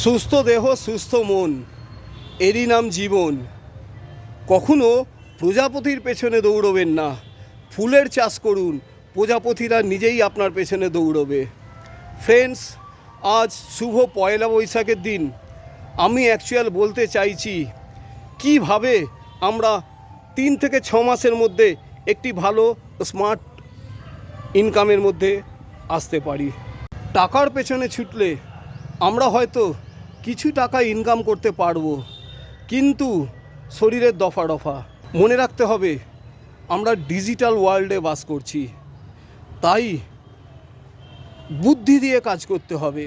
সুস্থ দেহ সুস্থ মন, এরই নাম জীবন। কখনো প্রজাপতির পেছনে দৌড়বেন না, ফুলের চাষ করুন, প্রজাপতিরা নিজেই আপনার পেছনে দৌড়বে। ফ্রেন্ডস, আজ শুভ পয়লা বৈশাখের দিন। আমি বলতে চাইছি কিভাবে আমরা 3 থেকে 6 মাসের মধ্যে একটি ভালো স্মার্ট ইনকামের মধ্যে আসতে পারি। টাকার পেছনে ছুটলে আমরা হয়তো কিছু টাকা ইনকাম করতে পারবো, কিন্তু শরীরের দফা রফা। মনে রাখতে হবে আমরা ডিজিটাল ওয়ার্ল্ডে বাস করছি, তাই বুদ্ধি দিয়ে কাজ করতে হবে।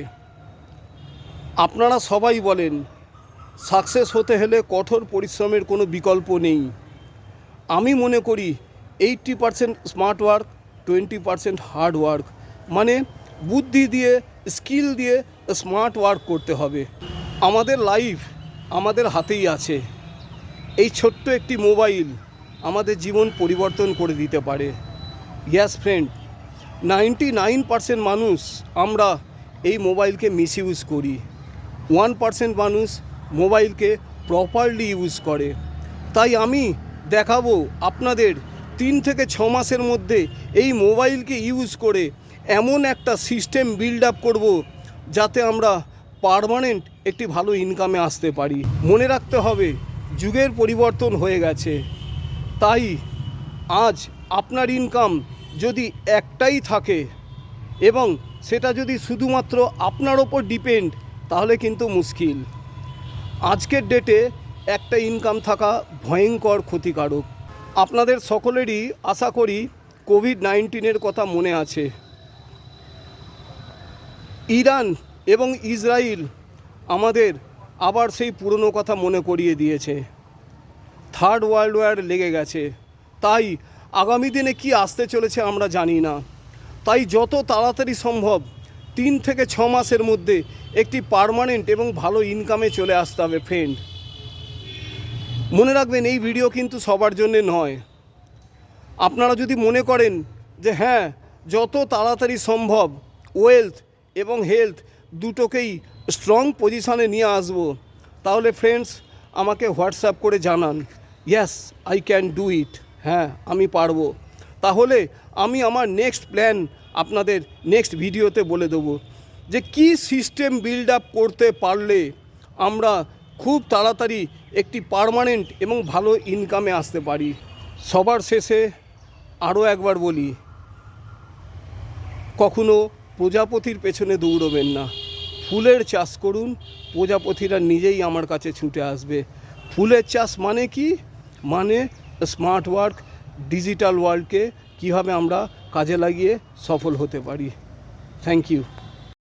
আপনারা সবাই বলেন সাকসেস হতে হলে কঠোর পরিশ্রমের কোনো বিকল্প নেই। আমি মনে করি 80% স্মার্ট ওয়ার্ক, 20% হার্ড ওয়ার্ক। মানে বুদ্ধি দিয়ে, স্কিল দিয়ে স্মার্ট ওয়ার্ক করতে হবে। আমাদের লাইফ আমাদের হাতেই আছে। এই ছোট্ট একটি মোবাইল আমাদের জীবন পরিবর্তন করে দিতে পারে। ইয়েস ফ্রেন্ড, 99% মানুষ আমরা এই মোবাইলকে মিসইউজ করি। 1% মানুষ মোবাইলকে প্রপারলি ইউজ করে। তাই আমি দেখাবো আপনাদের 3 থেকে 6 মাসের মধ্যে এই মোবাইলকে ইউজ করে এমন একটা সিস্টেম বিল্ড আপ করব যাতে আমরা পার্মানেন্ট একটি ভালো ইনকামে আসতে পারি। মনে রাখতে হবে যুগের পরিবর্তন হয়ে গেছে, তাই আজ আপনার ইনকাম যদি একটাই থাকে এবং সেটা যদি শুধুমাত্র আপনার ওপর ডিপেন্ড, তাহলে কিন্তু মুশকিল। আজকের ডেটে একটা ইনকাম থাকা ভয়ঙ্কর ক্ষতিকারক। আপনাদের সকলেরই আশা করি কোভিড-19 কথা মনে আছে। ইরান এবং ইসরায়েল আমাদের আবার সেই পুরনো কথা মনে করিয়ে দিয়েছে। থার্ড ওয়ার্ল্ড ওয়ার লেগে গেছে। তাই আগামী দিনে কি আসতে চলেছে আমরা জানি না। তাই যত তাড়াতাড়ি সম্ভব 3 থেকে 6 মাসের মধ্যে একটি পার্মানেন্ট এবং ভালো ইনকামে চলে আসতে হবে ফ্রেন্ড। মনে রাখবেন এই ভিডিও কিন্তু সবার জন্য নয়। আপনারা যদি মনে করেন যে হ্যাঁ, যত তাড়াতাড়ি সম্ভব ওয়েলথ এবং হেলথ দুটোকেই স্ট্রং পজিশানে নিয়ে আসবো, তাহলে ফ্রেন্ডস আমাকে হোয়াটসঅ্যাপ করে জানান, yes I can do it. হ্যাঁ, আমি পারবো। তাহলে আমি আমার নেক্সট প্ল্যান আপনাদের নেক্সট ভিডিওতে বলে দেবো যে কি সিস্টেম বিল্ড আপ করতে পারলে আমরা খুব তাড়াতাড়ি একটি পার্মানেন্ট এবং ভালো ইনকামে আসতে পারি। সবার শেষে আরও একবার বলি, কখনো প্রজাপতির পেছনে দৌড়বেন না, ফুলের চাষ করুন, প্রজাপতিরা নিজেই আমার কাছে ছুটে আসবে। ফুলের চাষ মানে কি? মানে স্মার্ট ওয়ার্ক, ডিজিটাল ওয়ার্ল্ডকে কীভাবে আমরা কাজে লাগিয়ে সফল হতে পারি। Thank you.